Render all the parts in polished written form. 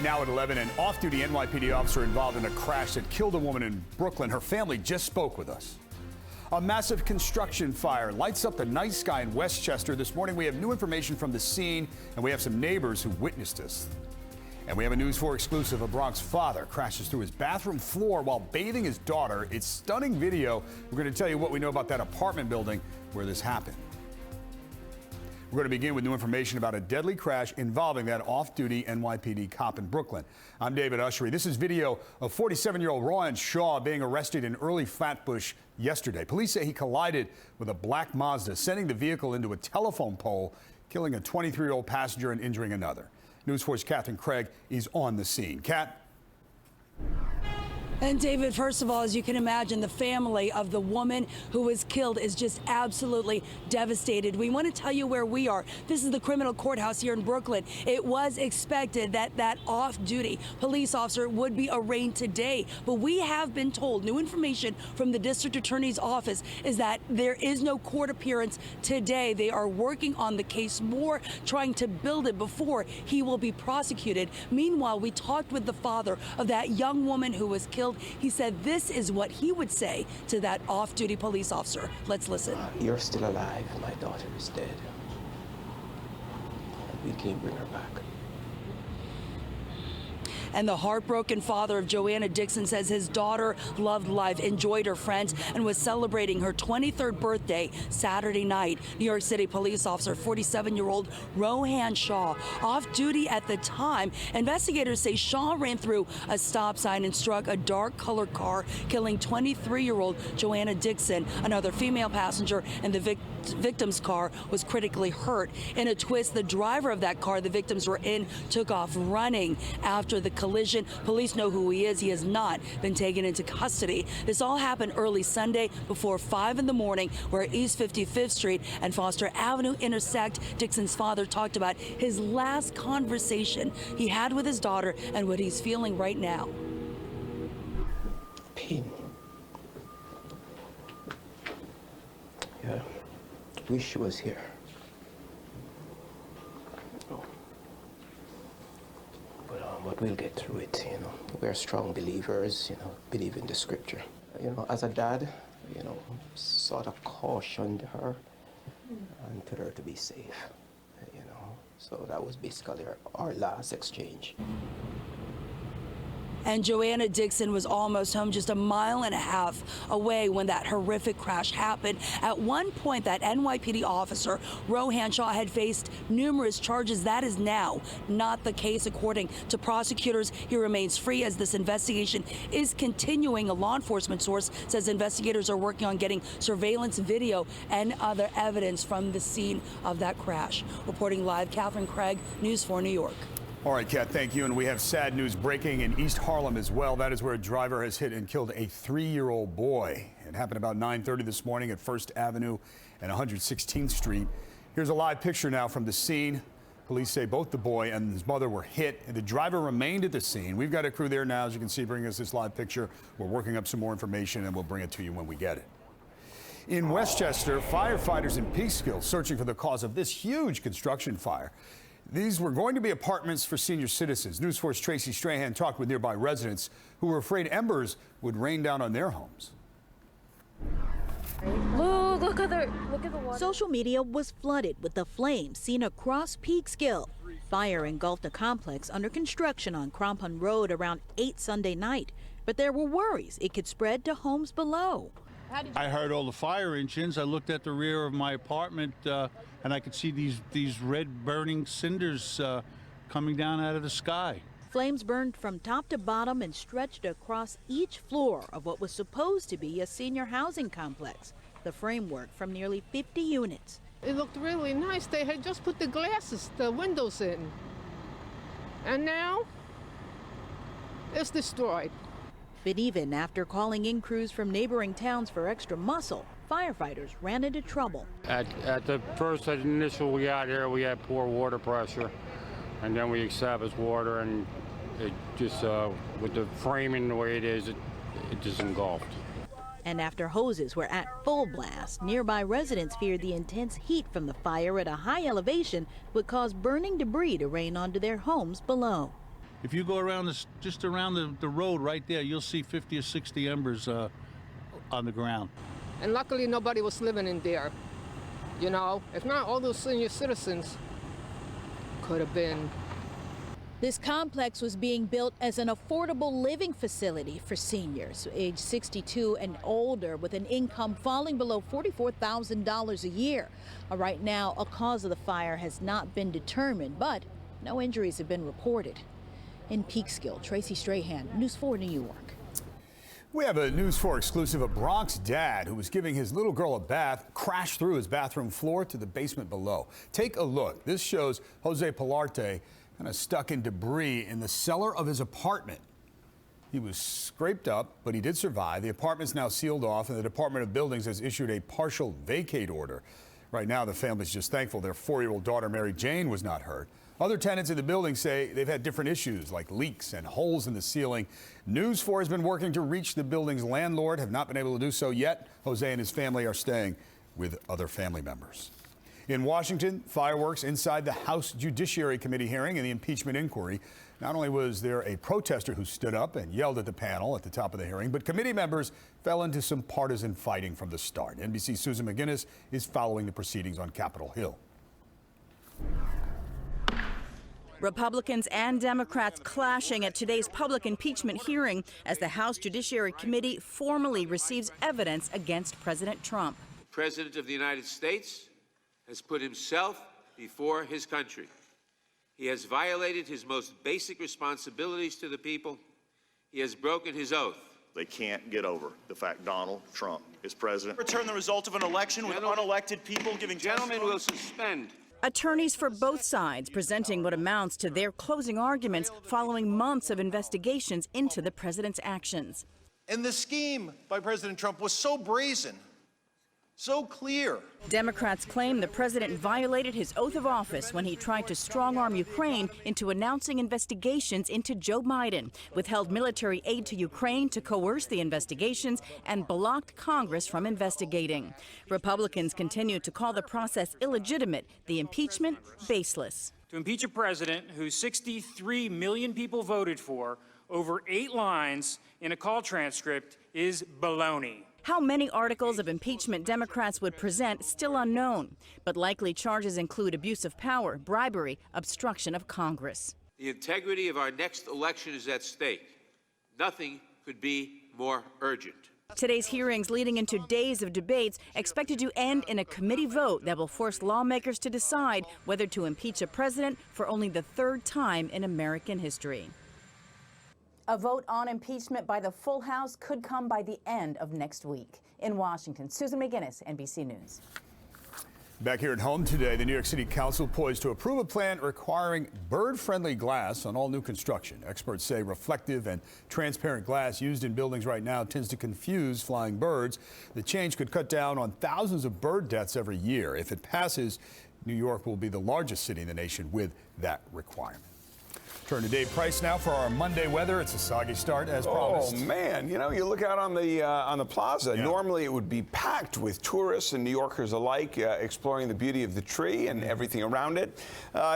Now at 11, an off-duty NYPD officer involved in a crash that killed a woman in Brooklyn. Her family just spoke with us. A massive construction fire lights up the night sky in Westchester. This morning we have new information from the scene, and we have some neighbors who witnessed this. And we have a News 4 exclusive. A Bronx father crashes through his bathroom floor while bathing his daughter. It's stunning video. We're going to tell you what we know about that apartment building where this happened. We're going to begin with new information about a deadly crash involving that off-duty NYPD cop in Brooklyn. I'm David Ushery. This is video of 47-year-old Ryan Shaw being arrested in early Flatbush yesterday. Police say he collided with a black Mazda, sending the vehicle into a telephone pole, killing a 23-year-old passenger and injuring another. News 4's Catherine Craig is on the scene. Kat? And David, first of all, as you can imagine, the family of the woman who was killed is just absolutely devastated. We want to tell you where we are. This is the criminal courthouse here in Brooklyn. It was expected that that off-duty police officer would be arraigned today, but we have been told, new information from the district attorney's office, is that there is no court appearance today. They are working on the case more, trying to build it before he will be prosecuted. Meanwhile, we talked with the father of that young woman who was killed. He said this is what he would say to that off-duty police officer. Let's listen. You're still alive. My daughter is dead. We can't bring her back. And the heartbroken father of Joanna Dixon says his daughter loved life, enjoyed her friends, and was celebrating her 23rd birthday Saturday night. New York City police officer, 47-year-old Rohan Shaw, off duty at the time. Investigators say Shaw ran through a stop sign and struck a dark-colored car, killing 23-year-old Joanna Dixon. Another female passenger in the victim's car was critically hurt. In a twist, the driver of that car the victims were in took off running after the collision. Police know who he is. He has not been taken into custody. This all happened early Sunday before 5 in the morning, where East 55th Street and Foster Avenue intersect. Dixon's father talked about his last conversation he had with his daughter and what he's feeling right now. Pain. Yeah. Wish she was here. But we'll get through it, you know. We're strong believers, you know, believe in the scripture. You know, as a dad, you know, sort of cautioned her and told her to be safe, you know. So that was basically our last exchange. And Joanna Dixon was almost home, just a mile and a half away when that horrific crash happened. At one point, that NYPD officer, Rohan Shaw, had faced numerous charges. That is now not the case. According to prosecutors, he remains free as this investigation is continuing. A law enforcement source says investigators are working on getting surveillance video and other evidence from the scene of that crash. Reporting live, Catherine Craig, News 4 New York. All right, Kat, thank you. And we have sad news breaking in East Harlem as well. That is where a driver has hit and killed a 3-year-old boy. It happened about 9:30 this morning at 1st Avenue and 116th Street. Here's a live picture now from the scene. Police say both the boy and his mother were hit, and the driver remained at the scene. We've got a crew there now, as you can see, bringing us this live picture. We're working up some more information, and we'll bring it to you when we get it. In Westchester, firefighters in Peekskill searching for the cause of this huge construction fire. These were going to be apartments for senior citizens. News 4's Tracy Strahan talked with nearby residents who were afraid embers would rain down on their homes. Look at the water. Social media was flooded with the flames seen across Peekskill. Fire engulfed a complex under construction on Crampon Road around 8 Sunday night, but there were worries it could spread to homes below. I heard all the fire engines. I looked at the rear of my apartment and I could see these red burning cinders coming down out of the sky. Flames burned from top to bottom and stretched across each floor of what was supposed to be a senior housing complex, the framework from nearly 50 units. It looked really nice. They had just put the windows in. And now it's destroyed. But even after calling in crews from neighboring towns for extra muscle, firefighters ran into trouble. At the first initial we got here, we had poor water pressure, and then we established water, and it just, with the framing the way it is, it just engulfed. And after hoses were at full blast, nearby residents feared the intense heat from the fire at a high elevation would cause burning debris to rain onto their homes below. If you go around this, just around the road right there, you'll see 50 or 60 embers on the ground. And luckily nobody was living in there. You know, if not, all those senior citizens could have been. This complex was being built as an affordable living facility for seniors age 62 and older with an income falling below $44,000 a year. Right now, a cause of the fire has not been determined, but no injuries have been reported. In Peekskill, Tracy Strahan, News 4 New York. We have a News 4 exclusive. A Bronx dad who was giving his little girl a bath crashed through his bathroom floor to the basement below. Take a look. This shows Jose Pilarte kind of stuck in debris in the cellar of his apartment. He was scraped up, but he did survive. The apartment's now sealed off, and the Department of Buildings has issued a partial vacate order. Right now, the family's just thankful their 4-year-old daughter, Mary Jane, was not hurt. Other tenants in the building say they've had different issues like leaks and holes in the ceiling. News 4 has been working to reach the building's landlord, have not been able to do so yet. Jose and his family are staying with other family members. In Washington, fireworks inside the House Judiciary Committee hearing in the impeachment inquiry. Not only was there a protester who stood up and yelled at the panel at the top of the hearing, but committee members fell into some partisan fighting from the start. NBC's Susan McGinnis is following the proceedings on Capitol Hill. Republicans and Democrats clashing at today's public impeachment hearing as the House Judiciary Committee formally receives evidence against President Trump. The President of the United States has put himself before his country. He has violated his most basic responsibilities to the people. He has broken his oath. They can't get over the fact Donald Trump is president. Return the result of an election with unelected people giving testimony. Gentlemen will suspend. Attorneys for both sides presenting what amounts to their closing arguments following months of investigations into the president's actions. And the scheme by President Trump was so brazen, so clear. Democrats claim the president violated his oath of office when he tried to strong-arm Ukraine into announcing investigations into Joe Biden, withheld military aid to Ukraine to coerce the investigations, and blocked Congress from investigating. Republicans continue to call the process illegitimate, the impeachment baseless. To impeach a president who 63 million people voted for over 8 lines in a call transcript is baloney. How many articles of impeachment Democrats would present still unknown, but likely charges include abuse of power, bribery, obstruction of Congress. The integrity of our next election is at stake. Nothing could be more urgent. Today's hearings leading into days of debates expected to end in a committee vote that will force lawmakers to decide whether to impeach a president for only the 3rd time in American history. A vote on impeachment by the full House could come by the end of next week. In Washington, Susan McGinnis, NBC News. Back here at home today, the New York City Council poised to approve a plan requiring bird-friendly glass on all new construction. Experts say reflective and transparent glass used in buildings right now tends to confuse flying birds. The change could cut down on thousands of bird deaths every year. If it passes, New York will be the largest city in the nation with that requirement. Turn to Dave Price now for our Monday weather. It's a soggy start as promised. Oh man, you know, you look out on the plaza. Yeah. Normally it would be packed with tourists and New Yorkers alike exploring the beauty of the tree and everything around it.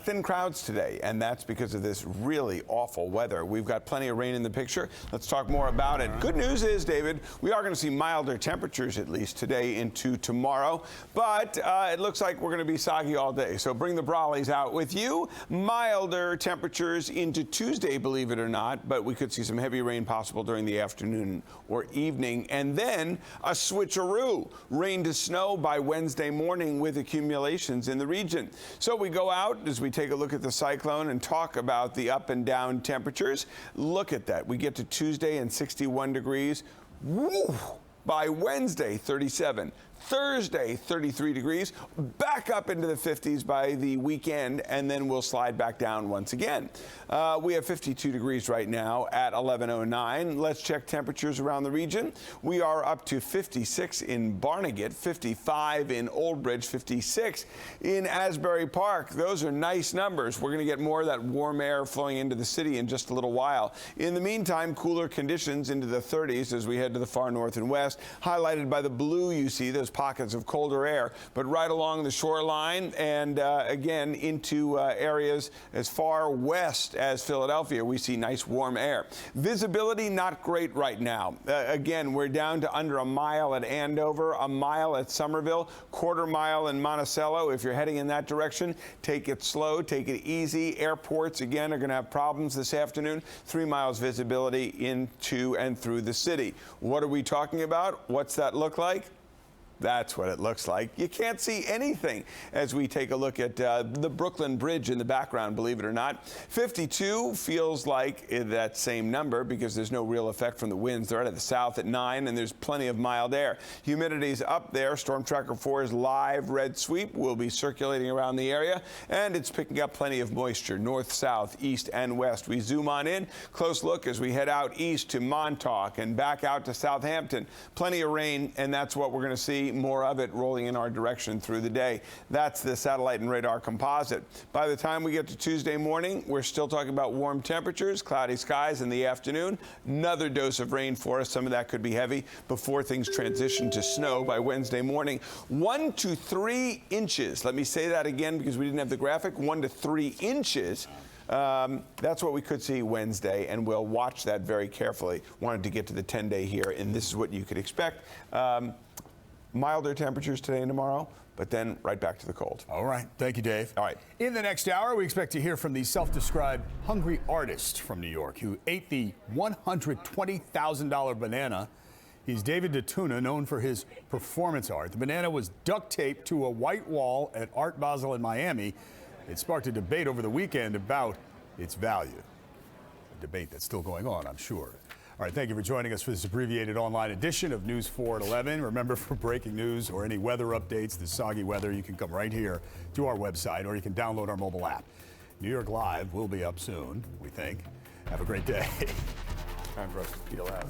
Thin crowds today, and that's because of this really awful weather. We've got plenty of rain in the picture. Let's talk more about it. Good news is, David, we are going to see milder temperatures at least today into tomorrow, but it looks like we're going to be soggy all day. So bring the brollies out with you. Milder temperatures into Tuesday, believe it or not, but we could see some heavy rain possible during the afternoon or evening, and then a switcheroo. Rain to snow by Wednesday morning with accumulations in the region. So we go out as we take a look at the cyclone and talk about the up and down temperatures. Look at that. We get to Tuesday and 61 degrees. Woo! By Wednesday, 37. Thursday, 33 degrees, back up into the 50s by the weekend, and then we'll slide back down once again. We have 52 degrees right now at 11:09. Let's check temperatures around the region. We are up to 56 in Barnegat, 55 in Old Bridge, 56 in Asbury Park. Those are nice numbers. We're going to get more of that warm air flowing into the city in just a little while. In the meantime, cooler conditions into the 30s as we head to the far north and west, highlighted by the blue you see. Those those pockets of colder air, but right along the shoreline and again into areas as far west as Philadelphia, we see nice warm air. Visibility not great right now. Again, we're down to under a mile at Andover, a mile at Somerville, quarter mile in Monticello. If you're heading in that direction, take it slow, take it easy. Airports, again, are going to have problems this afternoon. 3 miles visibility into and through the city. What are we talking about? What's that look like? That's what it looks like. You can't see anything as we take a look at the Brooklyn Bridge in the background, believe it or not. 52 feels like that same number because there's no real effect from the winds. They're out of the south at 9, and there's plenty of mild air. Humidity's up there. Storm Tracker 4's live red sweep will be circulating around the area, and it's picking up plenty of moisture north, south, east, and west. We zoom on in. Close look as we head out east to Montauk and back out to Southampton. Plenty of rain, and that's what we're going to see. More of it rolling in our direction through the day. That's the satellite and radar composite. By the time we get to Tuesday morning, we're still talking about warm temperatures, cloudy skies in the afternoon. Another dose of rain for us. Some of that could be heavy before things transition to snow by Wednesday morning. 1 to 3 inches. Let me say that again because we didn't have the graphic. 1 to 3 inches. That's what we could see Wednesday, and we'll watch that very carefully. Wanted to get to the 10-day here, and this is what you could expect. Milder temperatures today and tomorrow, but then right back to the cold. All right. Thank you, Dave. All right. In the next hour, we expect to hear from the self-described hungry artist from New York who ate the $120,000 banana. He's David DeTuna, known for his performance art. The banana was duct taped to a white wall at Art Basel in Miami. It sparked a debate over the weekend about its value. A debate that's still going on, I'm sure. All right, thank you for joining us for this abbreviated online edition of News 4 at 11. Remember, for breaking news or any weather updates, the soggy weather, you can come right here to our website, or you can download our mobile app. New York Live will be up soon, we think. Have a great day. Time for us to peel out.